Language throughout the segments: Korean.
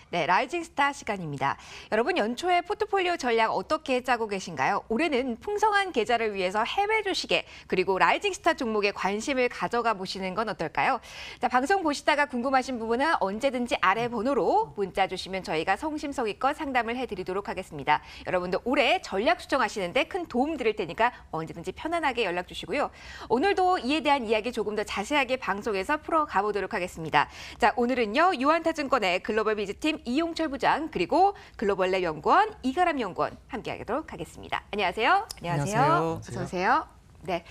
네, 라이징 스타 시간입니다. 여러분 연초에 포트폴리오 전략 어떻게 짜고 계신가요? 올해는 풍성한 계좌를 위해서 해외 주식에 그리고 라이징 스타 종목에 관심을 가져가 보시는 건 어떨까요? 자, 방송 보시다가 궁금하신 부분은 언제든지 아래 번호로 문자 주시면 저희가 성심성의껏 상담을 해드리도록 하겠습니다. 여러분들 올해 전략 수정하시는데 큰 도움 드릴 테니까 언제든지 편안하게 연락 주시고요. 오늘도 이에 대한 이야기 조금 더 자세하게 방송에서 풀어가 보도록 하겠습니다. 자, 오늘은요 유한타증권의 글로벌 비즈팀 이용철 부장 그리고 글로벌랩 연구원 이가람 연구원 함께하도록 하겠습니다. 안녕하세요. 안녕하세요. 어서 오세요. 네,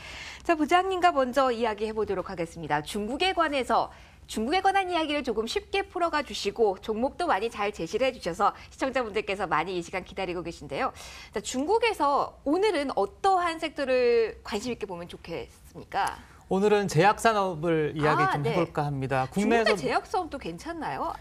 자 부장님과 먼저 이야기해 보도록 하겠습니다. 중국에 관한 이야기를 조금 쉽게 풀어가 주시고 종목도 많이 잘 제시를 해주셔서 시청자분들께서 많이 이 시간 기다리고 계신데요. 자, 중국에서 오늘은 어떠한 섹터를 관심 있게 보면 좋겠습니까? 오늘은 제약산업을 이야기 좀 해볼까 합니다. 중국의 제약사업도 괜찮나요?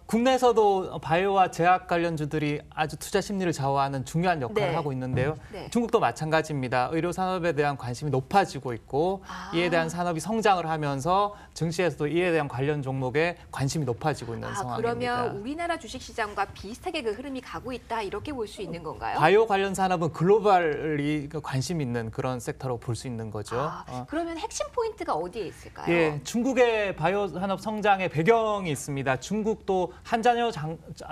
국내에서도 바이오와 제약 관련주들이 아주 투자 심리를 좌우하는 중요한 역할을 하고 있는데요. 중국도 마찬가지입니다. 의료 산업에 대한 관심이 높아지고 있고 이에 대한 산업이 성장을 하면서 증시에서도 이에 대한 관련 종목에 관심이 높아지고 있는 상황입니다. 그러면 우리나라 주식시장과 비슷하게 그 흐름이 가고 있다 이렇게 볼 수 있는 건가요? 바이오 관련 산업은 글로벌이 관심 있는 그런 섹터로 볼 수 있는 거죠. 그러면 핵심 포인트가 어디에 있을까요? 예, 중국의 바이오 산업 성장의 배경이 있습니다. 중국도 한자녀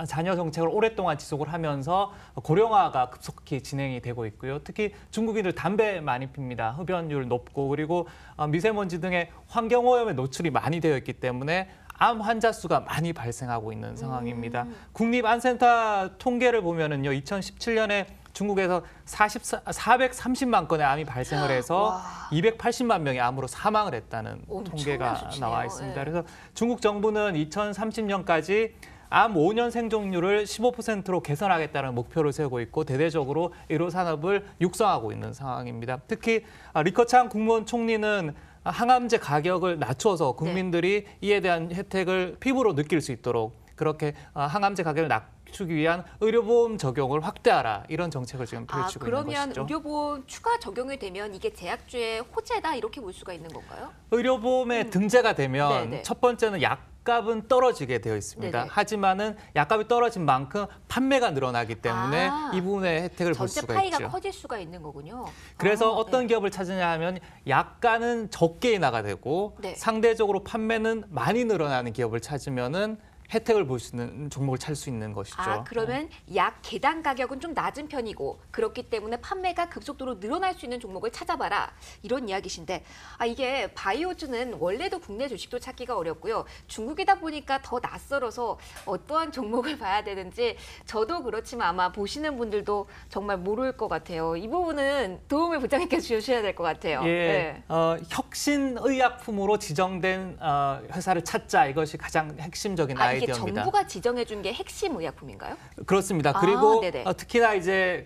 자녀 정책을 오랫동안 지속을 하면서 고령화가 급속히 진행이 되고 있고요. 특히 중국인들 담배 많이 핍니다. 흡연율 높고 그리고 미세먼지 등의 환경오염에 노출이 많이 되어 있기 때문에 암 환자 수가 많이 발생하고 있는 상황입니다. 국립암센터 통계를 보면은요, 2017년에 중국에서 430만 건의 암이 발생을 해서 280만 명이 암으로 사망을 했다는 통계가 나와 있습니다. 그래서 중국 정부는 2030년까지 암 5년 생존율을 15%로 개선하겠다는 목표를 세우고 있고 대대적으로 의료 산업을 육성하고 있는 상황입니다. 특히 리커창 국무원 총리는 항암제 가격을 낮춰서 국민들이 이에 대한 혜택을 피부로 느낄 수 있도록 그렇게 항암제 가격을 낮추기 위한 의료보험 적용을 확대하라 이런 정책을 지금 펼치고 있는 것이죠. 그러면 의료보험 추가 적용이 되면 이게 제약주의 호재다 이렇게 볼 수가 있는 건가요? 의료보험에 등재가 되면 첫 번째는 약값은 떨어지게 되어 있습니다. 하지만은 약값이 떨어진 만큼 판매가 늘어나기 때문에 이 부분의 혜택을 볼 수가 있죠. 전체 파이가 커질 수가 있는 거군요. 그래서 어떤 기업을 찾으냐 하면 약가는 적게 인하가 되고 상대적으로 판매는 많이 늘어나는 기업을 찾으면은 혜택을 볼 수 있는 종목을 찾을 수 있는 것이죠. 그러면 약 개당 가격은 좀 낮은 편이고 그렇기 때문에 판매가 급속도로 늘어날 수 있는 종목을 찾아봐라 이런 이야기신데 이게 바이오주는 원래도 국내 주식도 찾기가 어렵고요. 중국이다 보니까 더 낯설어서 어떠한 종목을 봐야 되는지 저도 그렇지만 아마 보시는 분들도 정말 모를 것 같아요. 이 부분은 도움을 부장님께서 주셔야 될 것 같아요. 혁신의약품으로 지정된 회사를 찾자 이것이 가장 핵심적인 아이디어입니다. 이게 정부가 지정해준 게 핵심 의약품인가요? 그렇습니다. 그리고 특히나 이제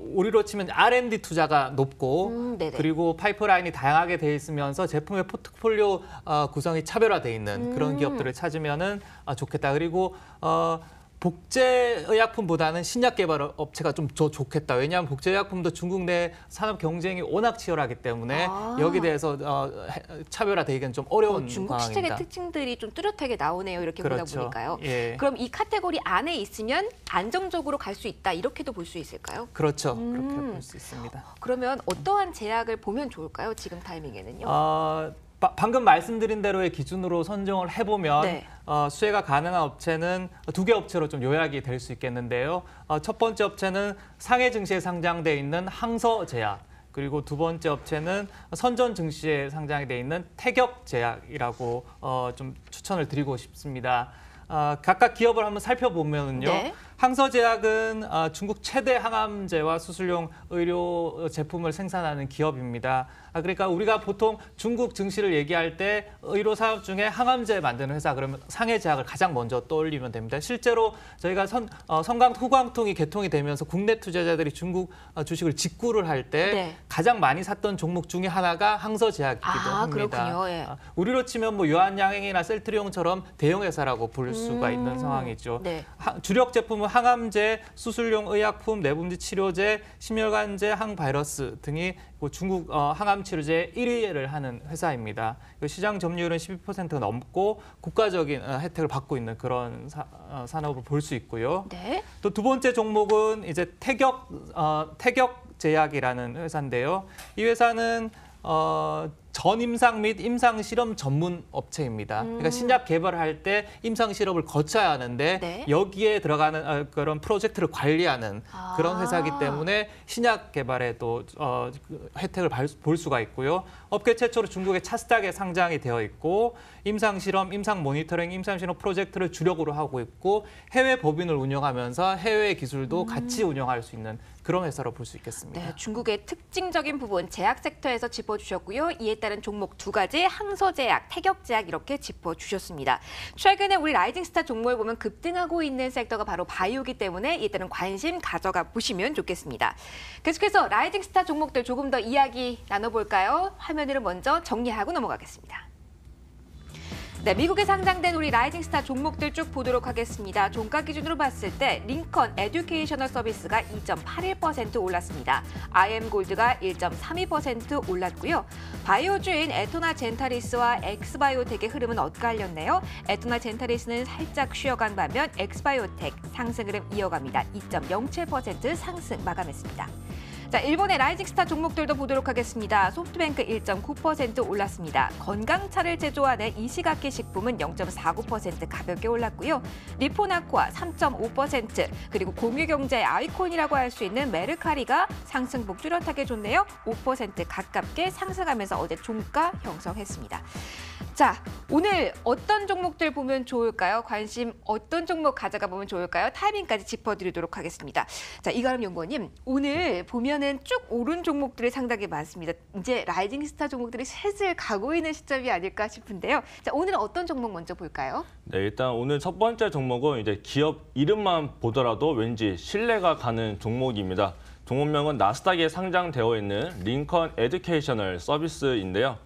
우리로 치면 R&D 투자가 높고 그리고 파이프라인이 다양하게 돼 있으면서 제품의 포트폴리오 구성이 차별화돼 있는 그런 기업들을 찾으면은 좋겠다. 그리고 복제의약품보다는 신약 개발 업체가 좀 더 좋겠다. 왜냐하면 복제의약품도 중국 내 산업 경쟁이 워낙 치열하기 때문에 여기 대해서 차별화되기는 좀 어려운 중국 상황입니다. 시장의 특징들이 좀 뚜렷하게 나오네요. 이렇게 보다 보니까요. 예. 그럼 이 카테고리 안에 있으면 안정적으로 갈 수 있다. 이렇게도 볼 수 있을까요? 그렇죠. 그렇게 볼 수 있습니다. 그러면 어떠한 제약을 보면 좋을까요? 지금 타이밍에는요? 방금 말씀드린 대로의 기준으로 선정을 해보면 수혜가 가능한 업체는 두 개 업체로 좀 요약이 될 수 있겠는데요. 첫 번째 업체는 상해 증시에 상장돼 있는 항서제약, 그리고 두 번째 업체는 선전 증시에 상장이 돼 있는 태격제약이라고 좀 추천을 드리고 싶습니다. 각각 기업을 한번 살펴보면요. 항서제약은 중국 최대 항암제와 수술용 의료 제품을 생산하는 기업입니다. 그러니까 우리가 보통 중국 증시를 얘기할 때 의료 산업 중에 항암제 만드는 회사 그러면 상해제약을 가장 먼저 떠올리면 됩니다. 실제로 저희가 성강 후광통이 개통이 되면서 국내 투자자들이 중국 주식을 직구를 할 때 가장 많이 샀던 종목 중에 하나가 항서제약이기도 합니다. 그렇군요. 우리로 치면 뭐 유한양행이나 셀트리온처럼 대형 회사라고 볼 수가 있는 상황이죠. 주력 제품은 보면 항암제, 수술용 의약품, 내분비 치료제, 심혈관제, 항바이러스 등이 중국 항암 치료제 1위를 하는 회사입니다. 시장 점유율은 12%가 넘고 국가적인 혜택을 받고 있는 그런 산업을 볼 수 있고요. 네. 또 두 번째 종목은 이제 태격제약이라는 회사인데요. 이 회사는 전임상 및 임상 실험 전문 업체입니다. 그러니까 신약 개발을 할 때 임상 실험을 거쳐야 하는데 네. 여기에 들어가는 그런 프로젝트를 관리하는 그런 회사이기 때문에 신약 개발에도 혜택을 볼 수가 있고요. 업계 최초로 중국의 차스닥에 상장이 되어 있고 임상 실험, 임상 모니터링, 임상 실험 프로젝트를 주력으로 하고 있고 해외 법인을 운영하면서 해외 기술도 같이 운영할 수 있는 그런 회사로 볼 수 있겠습니다. 네, 중국의 특징적인 부분 제약 섹터에서 짚어주셨고요. 이에 따른 종목 두 가지 항소제약, 태격제약 이렇게 짚어주셨습니다. 최근에 우리 라이징스타 종목을 보면 급등하고 있는 섹터가 바로 바이오기 때문에 이에 따른 관심 가져가 보시면 좋겠습니다. 계속해서 라이징스타 종목들 조금 더 이야기 나눠볼까요? 화면으로 먼저 정리하고 넘어가겠습니다. 네, 미국에 상장된 우리 라이징스타 종목들 쭉 보도록 하겠습니다. 종가 기준으로 봤을 때 링컨 에듀케이셔널 서비스가 2.81% 올랐습니다. IM골드가 1.32% 올랐고요. 바이오주인 에토나 젠타리스와 엑스바이오텍의 흐름은 엇갈렸네요. 에토나 젠타리스는 살짝 쉬어간 반면 엑스바이오텍 상승 흐름 이어갑니다. 2.07% 상승 마감했습니다. 자, 일본의 라이징스타 종목들도 보도록 하겠습니다. 소프트뱅크 1.9% 올랐습니다. 건강차를 제조하는 이시가키 식품은 0.49% 가볍게 올랐고요. 니포나코아 3.5%, 그리고 공유경제의 아이콘이라고 할 수 있는 메르카리가 상승폭 뚜렷하게 좋네요. 5% 가깝게 상승하면서 어제 종가 형성했습니다. 자, 오늘 어떤 종목들 보면 좋을까요? 관심 어떤 종목 가져가 보면 좋을까요? 타이밍까지 짚어드리도록 하겠습니다. 자, 이가람 연구원님, 오늘 보면은 쭉 오른 종목들이 상당히 많습니다. 이제 라이징스타 종목들이 슬슬 가고 있는 시점이 아닐까 싶은데요. 자, 오늘은 어떤 종목 먼저 볼까요? 네, 일단 오늘 첫 번째 종목은 이제 기업 이름만 보더라도 왠지 신뢰가 가는 종목입니다. 종목명은 나스닥에 상장되어 있는 링컨 에듀케이셔널 서비스인데요.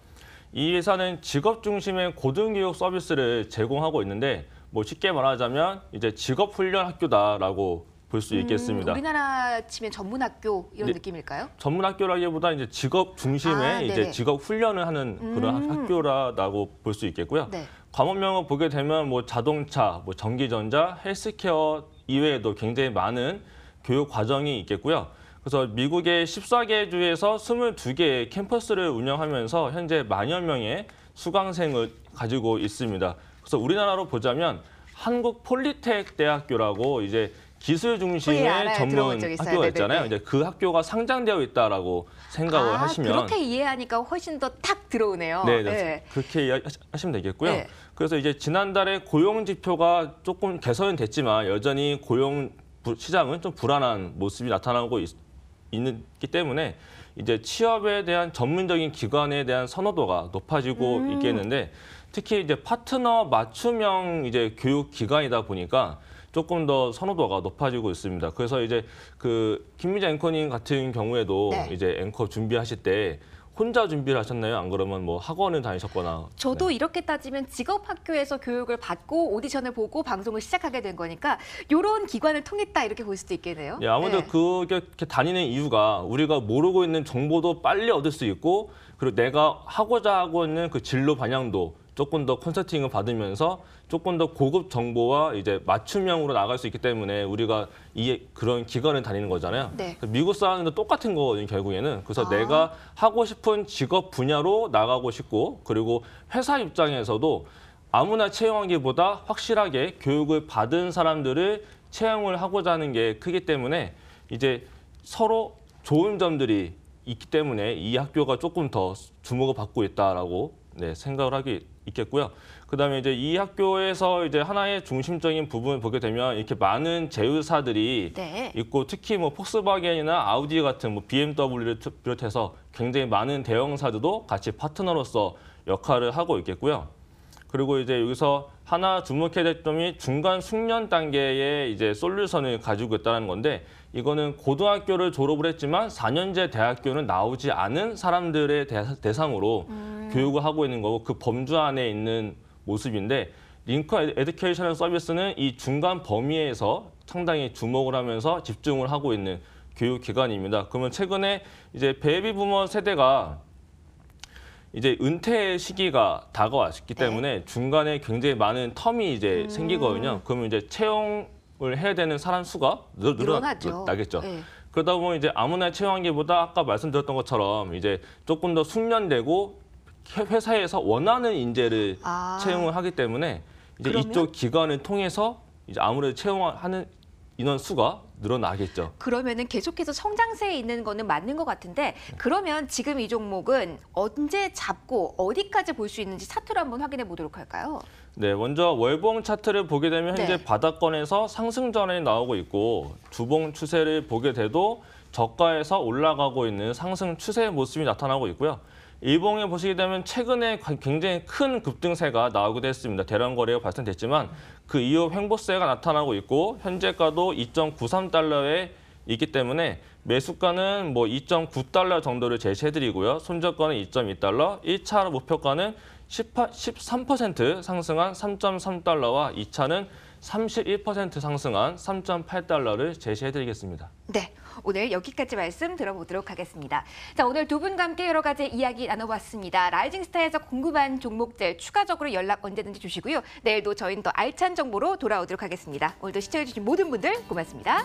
이 회사는 직업 중심의 고등교육 서비스를 제공하고 있는데 뭐 쉽게 말하자면 이제 직업 훈련 학교다라고 볼 수 있겠습니다. 우리나라 치면 전문학교 이런 네. 느낌일까요? 전문 학교라기보다 이제 직업 중심의 이제 네네. 직업 훈련을 하는 그런 학교라고 볼 수 있겠고요. 네. 과목명을 보게 되면 뭐 자동차, 뭐 전기전자, 헬스케어 이외에도 굉장히 많은 교육 과정이 있겠고요. 그래서 미국의 14개 주에서 22개의 캠퍼스를 운영하면서 현재 만여 명의 수강생을 가지고 있습니다. 그래서 우리나라로 보자면 한국 폴리텍 대학교라고 이제 기술 중심의 알아요. 전문 들어본 적 있어요. 학교가 있잖아요. 네네네. 이제 그 학교가 상장되어 있다라고 생각을 하시면 그렇게 이해하니까 훨씬 더 탁 들어오네요. 네, 그렇게 이해하시면 되겠고요. 네. 그래서 이제 지난달에 고용 지표가 조금 개선은 됐지만 여전히 고용 시장은 좀 불안한 모습이 나타나고 있기 때문에 이제 취업에 대한 전문적인 기관에 대한 선호도가 높아지고 있겠는데 특히 이제 파트너 맞춤형 이제 교육 기관이다 보니까 조금 더 선호도가 높아지고 있습니다. 그래서 이제 그 김미자 앵커님 같은 경우에도 네. 이제 앵커 준비하실 때 혼자 준비를 하셨나요? 안 그러면 뭐 학원을 다니셨거나. 저도 이렇게 따지면 직업학교에서 교육을 받고 오디션을 보고 방송을 시작하게 된 거니까 이런 기관을 통했다 이렇게 볼 수도 있겠네요. 예, 아무래도 네. 그게 이렇게 다니는 이유가 우리가 모르고 있는 정보도 빨리 얻을 수 있고 그리고 내가 하고자 하고 있는 그 진로 방향도 조금 더 컨설팅을 받으면서 조금 더 고급 정보와 이제 맞춤형으로 나갈 수 있기 때문에 우리가 그런 기관을 다니는 거잖아요. 네. 미국 사람들도 똑같은 거거든요, 결국에는. 그래서 내가 하고 싶은 직업 분야로 나가고 싶고 그리고 회사 입장에서도 아무나 채용하기보다 확실하게 교육을 받은 사람들을 채용을 하고자 하는 게 크기 때문에 이제 서로 좋은 점들이 있기 때문에 이 학교가 조금 더 주목을 받고 있다라고 생각을 하기 있겠고요. 그다음에 이제 이 학교에서 이제 하나의 중심적인 부분을 보게 되면 이렇게 많은 제휴사들이 네. 있고 특히 뭐 폭스바겐이나 아우디 같은 뭐 BMW를 비롯해서 굉장히 많은 대형사들도 같이 파트너로서 역할을 하고 있겠고요. 그리고 이제 여기서 하나 주목해야 될 점이 중간 숙련 단계의 이제 솔루션을 가지고 있다는 건데 이거는 고등학교를 졸업을 했지만 4년제 대학교는 나오지 않은 사람들의 대상으로 교육을 하고 있는 거고 그 범주 안에 있는 모습인데 링컨 에듀케이셔널 서비스는 이 중간 범위에서 상당히 주목을 하면서 집중을 하고 있는 교육 기관입니다. 그러면 최근에 이제 베이비 부머 세대가 이제 은퇴 시기가 다가왔기 때문에 중간에 굉장히 많은 텀이 이제 생기거든요. 그러면 이제 채용을 해야 되는 사람 수가 늘어나죠. 나겠죠. 네. 그러다 보면 이제 아무나 채용하기보다 아까 말씀드렸던 것처럼 이제 조금 더 숙련되고 회사에서 원하는 인재를 채용을 하기 때문에 이제 그러면? 이쪽 기관을 통해서 이제 아무래도 채용하는 인원 수가 늘어나겠죠. 그러면은 계속해서 성장세에 있는 거는 맞는 것 같은데 그러면 지금 이 종목은 언제 잡고 어디까지 볼 수 있는지 차트로 한번 확인해 보도록 할까요? 네, 먼저 월봉 차트를 보게 되면 현재 네. 바닥권에서 상승 전환이 나오고 있고 주봉 추세를 보게 돼도 저가에서 올라가고 있는 상승 추세의 모습이 나타나고 있고요. 일봉에 보시게 되면 최근에 굉장히 큰 급등세가 나오기도 했습니다. 대량 거래가 발생됐지만 그 이후 횡보세가 나타나고 있고 현재가도 2.93달러에 있기 때문에 매수가는 뭐 2.9달러 정도를 제시해드리고요. 손절가는 2.2달러, 1차 목표가는 13% 상승한 3.3달러와 2차는 31% 상승한 3.8달러를 제시해드리겠습니다. 네, 오늘 여기까지 말씀 들어보도록 하겠습니다. 자, 오늘 두 분과 함께 여러 가지 이야기 나눠봤습니다. 라이징스타에서 궁금한 종목들 추가적으로 연락 언제든지 주시고요. 내일도 저희는 또 알찬 정보로 돌아오도록 하겠습니다. 오늘도 시청해주신 모든 분들 고맙습니다.